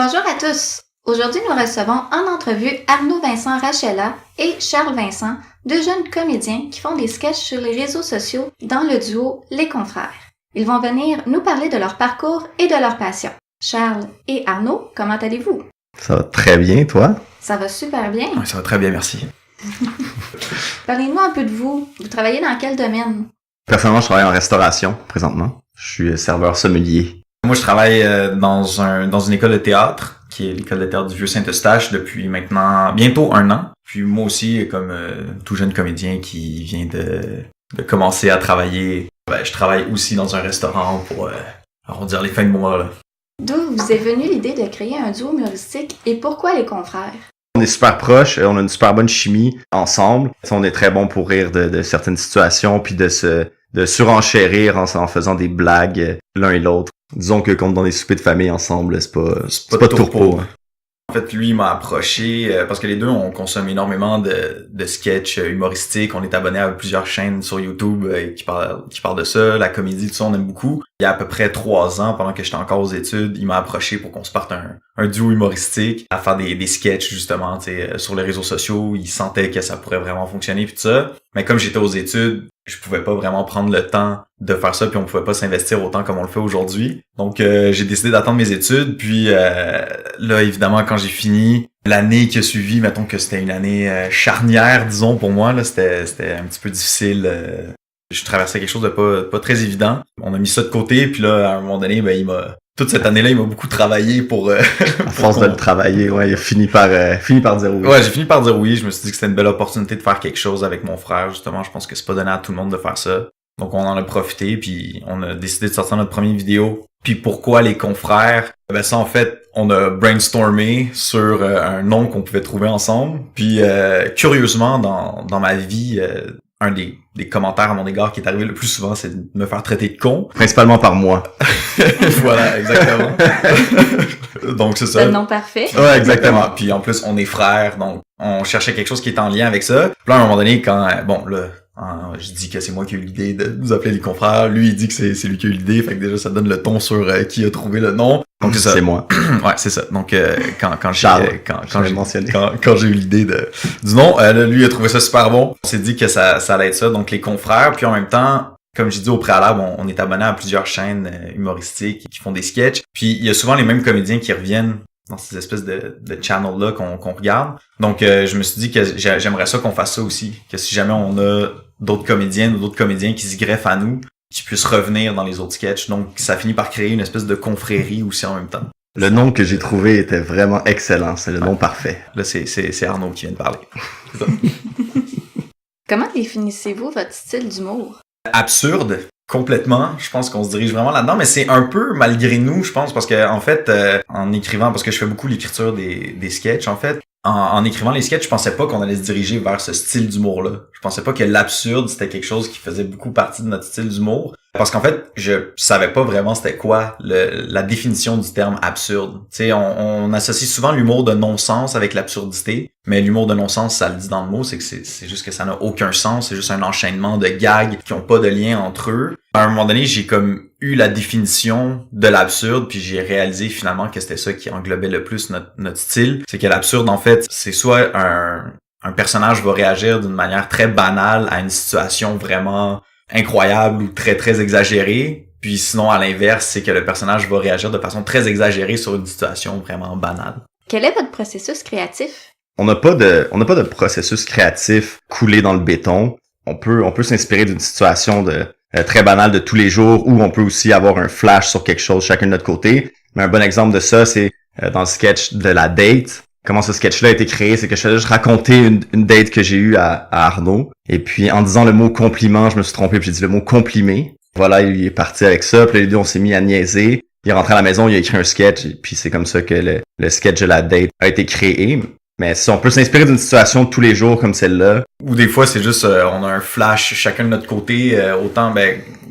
Bonjour à tous! Aujourd'hui, nous recevons en entrevue Arnaud Vincent Rachella et Charles Vincent, deux jeunes comédiens qui font des sketchs sur les réseaux sociaux dans le duo Les Confrères. Ils vont venir nous parler de leur parcours et de leur passion. Charles et Arnaud, comment allez-vous? Ça va très bien, toi? Ça va super bien. Oui, ça va très bien, merci. Parlez-nous un peu de vous. Vous travaillez dans quel domaine? Personnellement, je travaille en restauration présentement. Je suis serveur sommelier. Moi, je travaille dans une école de théâtre, qui est l'école de théâtre du Vieux-Saint-Eustache, depuis maintenant bientôt 1 an. Puis moi aussi, comme tout jeune comédien qui vient de commencer à travailler, je travaille aussi dans un restaurant pour arrondir les fins de mois, là. D'où vous est venue l'idée de créer un duo humoristique et pourquoi Les Confrères? On est super proches, on a une super bonne chimie ensemble. On est très bons pour rire de certaines situations, puis de surenchérir en faisant des blagues l'un et l'autre. Disons que quand on est dans des soupers de famille ensemble, c'est pas de tourpeau. En fait, lui, il m'a approché parce que les deux, on consomme énormément de sketchs humoristiques. On est abonné à plusieurs chaînes sur YouTube qui parlent de ça. La comédie, tout ça, on aime beaucoup. Il y a à peu près 3 ans, pendant que j'étais encore aux études, il m'a approché pour qu'on se parte un duo humoristique à faire des sketchs, justement, sur les réseaux sociaux. Il sentait que ça pourrait vraiment fonctionner, puis tout ça. Mais comme j'étais aux études, je pouvais pas vraiment prendre le temps de faire ça, puis on pouvait pas s'investir autant comme on le fait aujourd'hui. Donc j'ai décidé d'attendre mes études, puis là évidemment quand j'ai fini, l'année qui a suivi, mettons que c'était une année charnière, disons pour moi, là c'était un petit peu difficile. Je traversais quelque chose de pas très évident. On a mis ça de côté, puis là à un moment donné, toute cette année-là, il m'a beaucoup travaillé pour... À force de le travailler, ouais, il a fini par dire oui. Ouais, j'ai fini par dire oui. Je me suis dit que c'était une belle opportunité de faire quelque chose avec mon frère, justement. Je pense que c'est pas donné à tout le monde de faire ça. Donc, on en a profité, puis on a décidé de sortir notre première vidéo. Puis pourquoi Les Confrères? Ça, en fait, on a brainstormé sur un nom qu'on pouvait trouver ensemble. Puis, curieusement, dans ma vie... un des commentaires à mon égard qui est arrivé le plus souvent, c'est de me faire traiter de con. Principalement par moi. Voilà, exactement. Donc, c'est ça. Le nom parfait. Ouais, exactement. Puis, en plus, on est frères, donc on cherchait quelque chose qui est en lien avec ça. Puis là, à un moment donné, je dis que c'est moi qui ai eu l'idée de nous appeler Les Confrères. Lui, il dit que c'est lui qui a eu l'idée. Fait que déjà, ça donne le ton sur qui a trouvé le nom. Donc, c'est ça. C'est moi. Ouais, c'est ça. Donc, quand j'ai eu l'idée du nom, lui, il a trouvé ça super bon. On s'est dit que ça allait être ça. Donc, Les Confrères. Puis, en même temps, comme j'ai dit au préalable, on est abonné à plusieurs chaînes humoristiques qui font des sketchs. Puis, il y a souvent les mêmes comédiens qui reviennent dans ces espèces de channels-là qu'on regarde. Donc, je me suis dit que j'aimerais ça qu'on fasse ça aussi. Que si jamais on a d'autres comédiennes ou d'autres comédiens qui se greffent à nous, qui puissent revenir dans les autres sketchs. Donc, ça finit par créer une espèce de confrérie aussi en même temps. Le nom que j'ai trouvé était vraiment excellent. C'est le nom parfait. Là, c'est Arnaud qui vient de parler. Comment définissez-vous votre style d'humour? Absurde. Complètement, je pense qu'on se dirige vraiment là-dedans, mais c'est un peu malgré nous, je pense, parce que en fait, en écrivant, parce que je fais beaucoup l'écriture des sketchs, en fait, en écrivant les sketchs, je pensais pas qu'on allait se diriger vers ce style d'humour-là. Je pensais pas que l'absurde, c'était quelque chose qui faisait beaucoup partie de notre style d'humour. Parce qu'en fait, je savais pas vraiment c'était quoi la définition du terme absurde. Tu sais, on associe souvent l'humour de non-sens avec l'absurdité, mais l'humour de non-sens, ça le dit dans le mot, c'est que c'est juste que ça n'a aucun sens, c'est juste un enchaînement de gags qui ont pas de lien entre eux. À un moment donné, j'ai comme eu la définition de l'absurde, puis j'ai réalisé finalement que c'était ça qui englobait le plus notre style. C'est que l'absurde, en fait, c'est soit un personnage va réagir d'une manière très banale à une situation vraiment incroyable ou très très exagérée, puis sinon à l'inverse, c'est que le personnage va réagir de façon très exagérée sur une situation vraiment banale. Quel est votre processus créatif? On n'a pas de processus créatif coulé dans le béton. On peut s'inspirer d'une situation très banale de tous les jours, ou on peut aussi avoir un flash sur quelque chose chacun de notre côté. Mais un bon exemple de ça, c'est dans le sketch de la date. Comment ce sketch-là a été créé, c'est que je faisais juste raconter une date que j'ai eue à Arnaud. Et puis, en disant le mot compliment, je me suis trompé, puis j'ai dit le mot complimé. Voilà, il est parti avec ça, puis les deux, on s'est mis à niaiser. Il est rentré à la maison, il a écrit un sketch, et puis c'est comme ça que le sketch de la date a été créé. Mais si on peut s'inspirer d'une situation de tous les jours comme celle-là. Ou des fois, c'est juste, on a un flash chacun de notre côté, autant,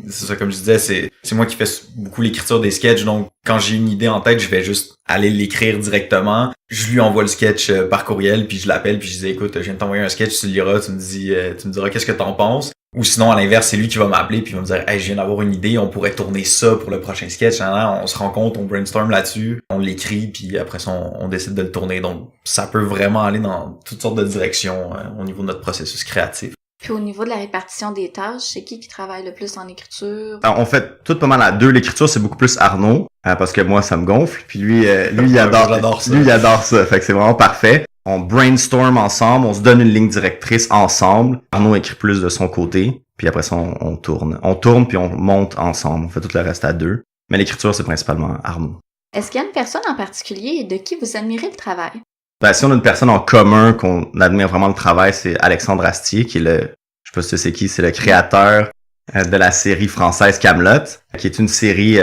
c'est ça, comme je disais, c'est moi qui fais beaucoup l'écriture des sketchs, donc quand j'ai une idée en tête, je vais juste aller l'écrire directement. Je lui envoie le sketch par courriel, puis je l'appelle, puis je dis écoute, je viens de t'envoyer un sketch, tu le liras, tu me diras qu'est-ce que t'en penses. Ou sinon, à l'inverse, c'est lui qui va m'appeler puis il va me dire « Hey, je viens d'avoir une idée, on pourrait tourner ça pour le prochain sketch. » On se rencontre, on brainstorm là-dessus, on l'écrit, puis après ça, on décide de le tourner. Donc, ça peut vraiment aller dans toutes sortes de directions au niveau de notre processus créatif. Puis au niveau de la répartition des tâches, c'est qui travaille le plus en écriture? Alors, on fait tout pas mal à deux. L'écriture, c'est beaucoup plus Arnaud, parce que moi, ça me gonfle. Puis lui, il adore ça. Lui, il adore ça. Fait que c'est vraiment parfait. On brainstorm ensemble, on se donne une ligne directrice ensemble. Arnaud écrit plus de son côté. Puis après ça, on tourne. On tourne puis on monte ensemble. On fait tout le reste à deux. Mais l'écriture, c'est principalement Arnaud. Est-ce qu'il y a une personne en particulier de qui vous admirez le travail? Ben, si on a une personne en commun qu'on admire vraiment le travail, c'est Alexandre Astier, qui est je sais pas si tu sais qui, c'est le créateur de la série française Kaamelott, qui est une série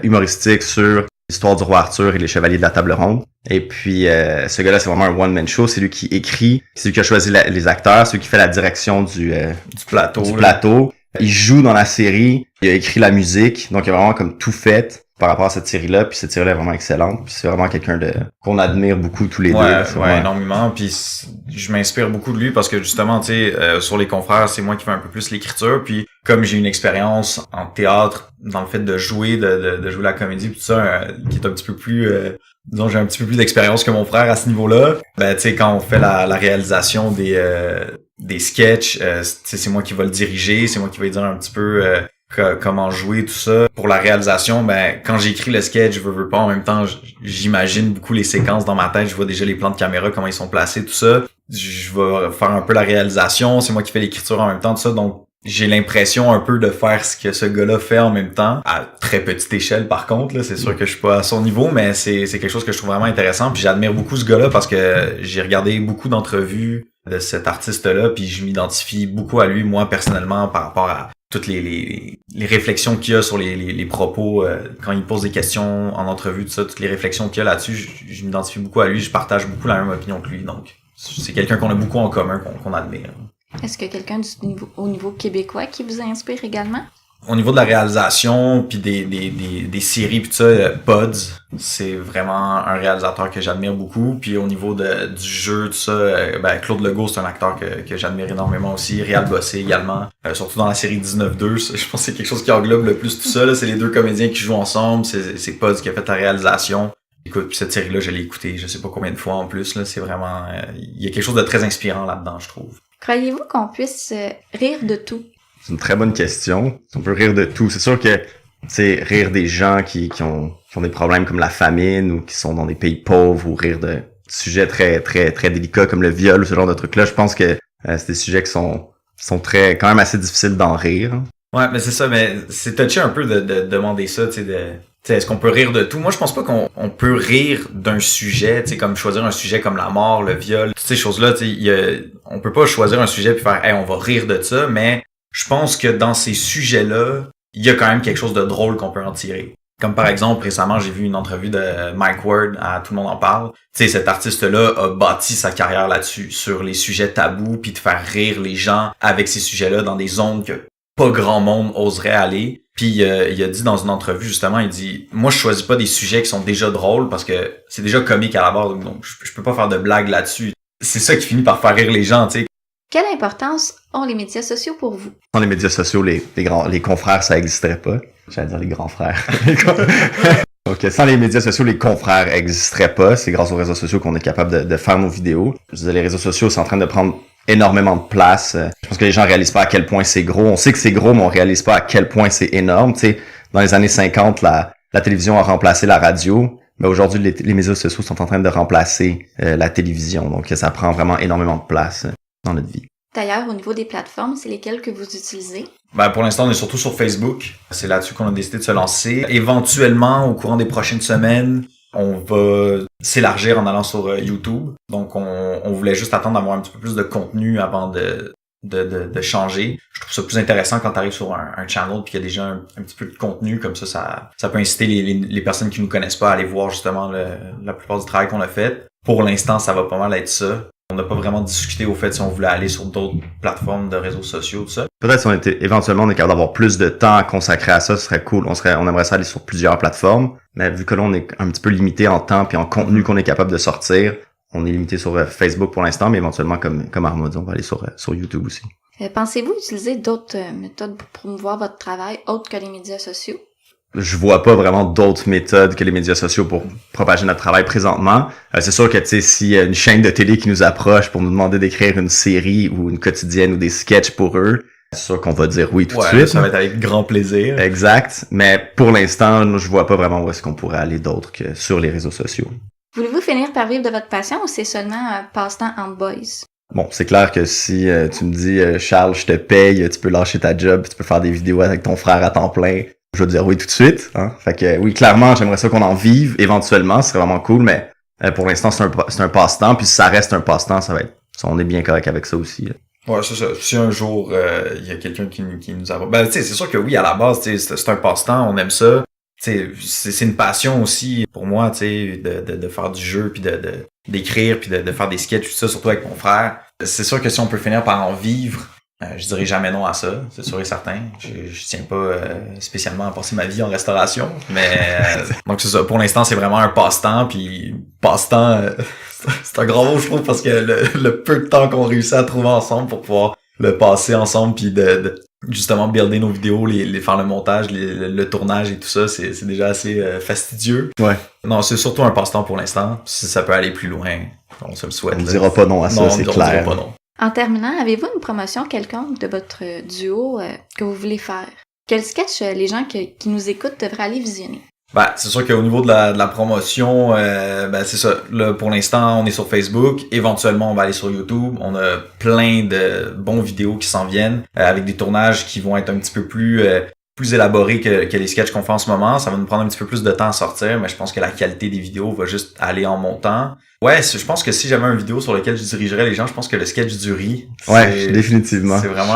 humoristique sur l'histoire du roi Arthur et les chevaliers de la table ronde. Et puis, ce gars-là, c'est vraiment un one-man show. C'est lui qui écrit, c'est lui qui a choisi les acteurs, c'est lui qui fait la direction du plateau. Il joue dans la série, il a écrit la musique, donc il a vraiment comme tout fait par rapport à cette série-là, puis cette série-là est vraiment excellente, puis c'est vraiment quelqu'un qu'on admire beaucoup tous les deux. Ouais, énormément, puis je m'inspire beaucoup de lui parce que justement, tu sais, sur Les Confrères, c'est moi qui fais un peu plus l'écriture, puis comme j'ai une expérience en théâtre, dans le fait de jouer, de jouer la comédie, puis tout ça, qui est un petit peu plus, disons, j'ai un petit peu plus d'expérience que mon frère à ce niveau-là, ben, tu sais, quand on fait la réalisation des sketchs, c'est moi qui va le diriger, c'est moi qui va lui dire un petit peu comment jouer, tout ça. Pour la réalisation, ben quand j'écris le sketch, je veux pas, en même temps, j'imagine beaucoup les séquences dans ma tête, je vois déjà les plans de caméra, comment ils sont placés, tout ça. Je vais faire un peu la réalisation, c'est moi qui fais l'écriture en même temps, tout ça, donc j'ai l'impression un peu de faire ce que ce gars-là fait en même temps, à très petite échelle par contre, là, c'est sûr que je suis pas à son niveau, mais c'est quelque chose que je trouve vraiment intéressant, puis j'admire beaucoup ce gars-là parce que j'ai regardé beaucoup d'entrevues de cet artiste-là, puis je m'identifie beaucoup à lui, moi, personnellement, par rapport à toutes les réflexions qu'il y a sur les propos, quand il pose des questions en entrevue, tout ça, toutes les réflexions qu'il y a là-dessus, je m'identifie beaucoup à lui, je partage beaucoup la même opinion que lui, donc c'est quelqu'un qu'on a beaucoup en commun, qu'on admire. Est-ce que quelqu'un au niveau québécois qui vous inspire également? Au niveau de la réalisation, puis des séries, puis tout ça, Pods, c'est vraiment un réalisateur que j'admire beaucoup. Puis au niveau du jeu, tout ça, ben Claude Legault, c'est un acteur que j'admire énormément aussi. Réal Bossé également, surtout dans la série 19-2, je pense que c'est quelque chose qui englobe le plus tout ça. Là. C'est les deux comédiens qui jouent ensemble, c'est Pods qui a fait la réalisation. Écoute, puis cette série-là, je l'ai écoutée, je sais pas combien de fois en plus. Là, c'est vraiment, il y a quelque chose de très inspirant là-dedans, je trouve. Croyez-vous qu'on puisse rire de tout? C'est une très bonne question. On peut rire de tout. C'est sûr que, tu sais, rire des gens qui ont des problèmes comme la famine ou qui sont dans des pays pauvres ou rire de sujets très, très, très délicats comme le viol ou ce genre de trucs-là, je pense que c'est des sujets qui sont très, quand même assez difficiles d'en rire. Ouais, mais c'est ça, mais c'est touché un peu de demander ça, tu sais, est-ce qu'on peut rire de tout? Moi, je pense pas qu'on peut rire d'un sujet, tu sais, comme choisir un sujet comme la mort, le viol, toutes ces choses-là, tu sais, on peut pas choisir un sujet puis faire, hey, on va rire de ça, mais je pense que dans ces sujets-là, il y a quand même quelque chose de drôle qu'on peut en tirer. Comme par exemple, récemment, j'ai vu une entrevue de Mike Ward à Tout le monde en parle. Tu sais, cet artiste-là a bâti sa carrière là-dessus, sur les sujets tabous, puis de faire rire les gens avec ces sujets-là dans des zones que pas grand monde oserait aller. Puis il a dit dans une entrevue, justement, il dit « Moi, je choisis pas des sujets qui sont déjà drôles parce que c'est déjà comique à la base, donc je peux pas faire de blagues là-dessus. » C'est ça qui finit par faire rire les gens, tu sais. Quelle importance ont les médias sociaux pour vous? Sans les médias sociaux, les confrères, ça existerait pas. J'allais dire les grands frères. Donc, sans les médias sociaux, les confrères existeraient pas. C'est grâce aux réseaux sociaux qu'on est capable de faire nos vidéos. Je veux dire, les réseaux sociaux sont en train de prendre énormément de place. Je pense que les gens réalisent pas à quel point c'est gros. On sait que c'est gros, mais on réalise pas à quel point c'est énorme. Tu sais, dans les années 50, la télévision a remplacé la radio. Mais aujourd'hui, les médias sociaux sont en train de remplacer la télévision. Donc, ça prend vraiment énormément de place dans notre vie. D'ailleurs, au niveau des plateformes, c'est lesquelles que vous utilisez? Ben, pour l'instant, on est surtout sur Facebook. C'est là-dessus qu'on a décidé de se lancer. Éventuellement, au courant des prochaines semaines, on va s'élargir en allant sur YouTube. Donc, on voulait juste attendre d'avoir un petit peu plus de contenu avant de changer. Je trouve ça plus intéressant quand tu arrives sur un channel puis qu'il y a déjà un petit peu de contenu. Comme ça peut inciter les personnes qui nous connaissent pas à aller voir justement la plupart du travail qu'on a fait. Pour l'instant, ça va pas mal être ça. On n'a pas vraiment discuté au fait si on voulait aller sur d'autres plateformes de réseaux sociaux, tout ça. Peut-être si éventuellement on est capable d'avoir plus de temps à consacrer à ça, ce serait cool. On aimerait ça aller sur plusieurs plateformes, mais vu que là on est un petit peu limité en temps puis en contenu qu'on est capable de sortir, on est limité sur Facebook pour l'instant, mais éventuellement comme Arnaud dit, on va aller sur YouTube aussi. Pensez-vous utiliser d'autres méthodes pour promouvoir votre travail autres que les médias sociaux? Je vois pas vraiment d'autres méthodes que les médias sociaux pour propager notre travail présentement. C'est sûr que, tu sais, s'il y a une chaîne de télé qui nous approche pour nous demander d'écrire une série ou une quotidienne ou des sketchs pour eux, c'est sûr qu'on va dire oui tout de suite. Ça va être avec grand plaisir. Exact. Mais pour l'instant, je vois pas vraiment où est-ce qu'on pourrait aller d'autre que sur les réseaux sociaux. Voulez-vous finir par vivre de votre passion ou c'est seulement un passe-temps entre boys? Bon, c'est clair que si tu me dis Charles, je te paye, tu peux lâcher ta job, tu peux faire des vidéos avec ton frère à temps plein, je vais dire oui tout de suite. Hein? Fait que oui, clairement, j'aimerais ça qu'on en vive éventuellement, ce serait vraiment cool, mais pour l'instant, c'est un passe-temps, puis si ça reste un passe-temps, on est bien correct avec ça aussi. Ouais, c'est ça. Si un jour il y a quelqu'un qui nous approche, ben tu sais, c'est sûr que oui, à la base, tu sais, c'est un passe-temps, on aime ça. Tu sais, c'est une passion aussi pour moi, tu sais, de faire du jeu, puis d'écrire, puis de faire des sketchs, tout ça, surtout avec mon frère. C'est sûr que si on peut finir par en vivre, je dirais jamais non à ça, c'est sûr et certain. Je tiens pas spécialement à passer ma vie en restauration, mais donc c'est ça. Pour l'instant, c'est vraiment un passe-temps, puis passe-temps, c'est un grand mot, je trouve, parce que le peu de temps qu'on réussit à trouver ensemble pour pouvoir le passer ensemble, puis de justement builder nos vidéos, les faire le montage, le tournage et tout ça, c'est déjà assez fastidieux. Ouais. Non, c'est surtout un passe-temps pour l'instant. Si ça peut aller plus loin, on se le souhaite. On ne dira pas non à ça, c'est clair. On dira pas non. En terminant, avez-vous une promotion quelconque de votre duo que vous voulez faire? Quel sketch les gens qui nous écoutent devraient aller visionner? Ben, c'est sûr qu'au niveau de la promotion, ben c'est ça. Là, pour l'instant, on est sur Facebook. Éventuellement, on va aller sur YouTube. On a plein de bons vidéos qui s'en viennent, avec des tournages qui vont être un petit peu plus élaborés que les sketchs qu'on fait en ce moment. Ça va nous prendre un petit peu plus de temps à sortir, mais je pense que la qualité des vidéos va juste aller en montant. Ouais, je pense que si j'avais une vidéo sur laquelle je dirigerais les gens, je pense que le sketch du riz. Ouais, définitivement. C'est vraiment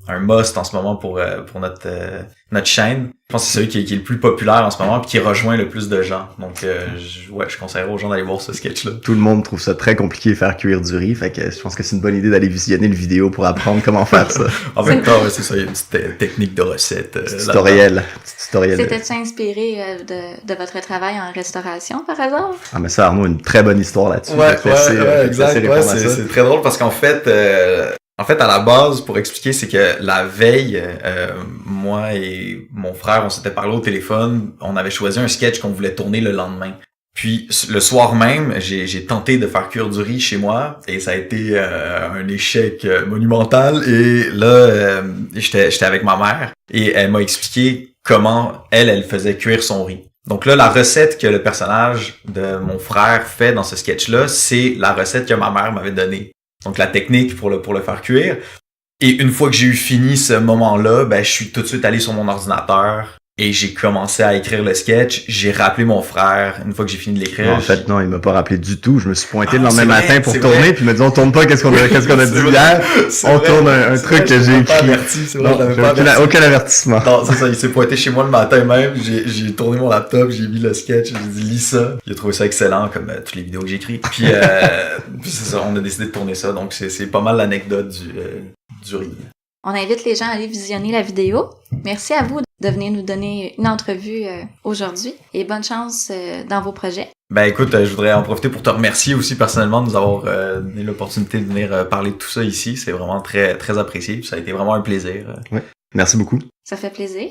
un must en ce moment pour notre chaîne. Je pense que c'est celui qui est le plus populaire en ce moment et qui rejoint le plus de gens. Donc je conseillerais aux gens d'aller voir ce sketch-là. Tout le monde trouve ça très compliqué de faire cuire du riz, fait que je pense que c'est une bonne idée d'aller visionner une vidéo pour apprendre comment faire ça. En même temps, c'est ça, il y a une petite technique de recette. Tutoriel. C'était-tu inspiré de votre travail en restauration par hasard? Ah mais ça, Arnaud, une très bonne histoire là-dessus. Ouais, exact. Ouais, c'est très drôle parce qu'en fait, à la base, pour expliquer, c'est que la veille, moi et mon frère, on s'était parlé au téléphone, on avait choisi un sketch qu'on voulait tourner le lendemain. Puis le soir même, j'ai tenté de faire cuire du riz chez moi et ça a été un échec monumental. Et là, j'étais avec ma mère et elle m'a expliqué comment elle faisait cuire son riz. Donc là, la recette que le personnage de mon frère fait dans ce sketch-là, c'est la recette que ma mère m'avait donnée. Donc la technique pour le faire cuire. Et une fois que j'ai eu fini ce moment-là, ben je suis tout de suite allé sur mon ordinateur et j'ai commencé à écrire le sketch. J'ai rappelé mon frère une fois que j'ai fini de l'écrire. Non, en fait, non, il m'a pas rappelé du tout. Je me suis pointé le lendemain matin pour tourner, puis il m'a dit on tourne pas, qu'est-ce qu'on a dit hier. On tourne un truc que j'ai écrit. Non, aucun avertissement. Non, c'est ça, il s'est pointé chez moi le matin même. J'ai tourné mon laptop, j'ai mis le sketch, j'ai dit lis ça. Il a trouvé ça excellent comme toutes les vidéos que j'écris. Puis c'est ça, on a décidé de tourner ça. Donc c'est pas mal l'anecdote du riz. On invite les gens à aller visionner la vidéo. Merci à vous de venir nous donner une entrevue aujourd'hui et bonne chance dans vos projets. Ben écoute, je voudrais en profiter pour te remercier aussi personnellement de nous avoir donné l'opportunité de venir parler de tout ça ici. C'est vraiment très, très apprécié. Ça a été vraiment un plaisir. Oui, merci beaucoup. Ça fait plaisir.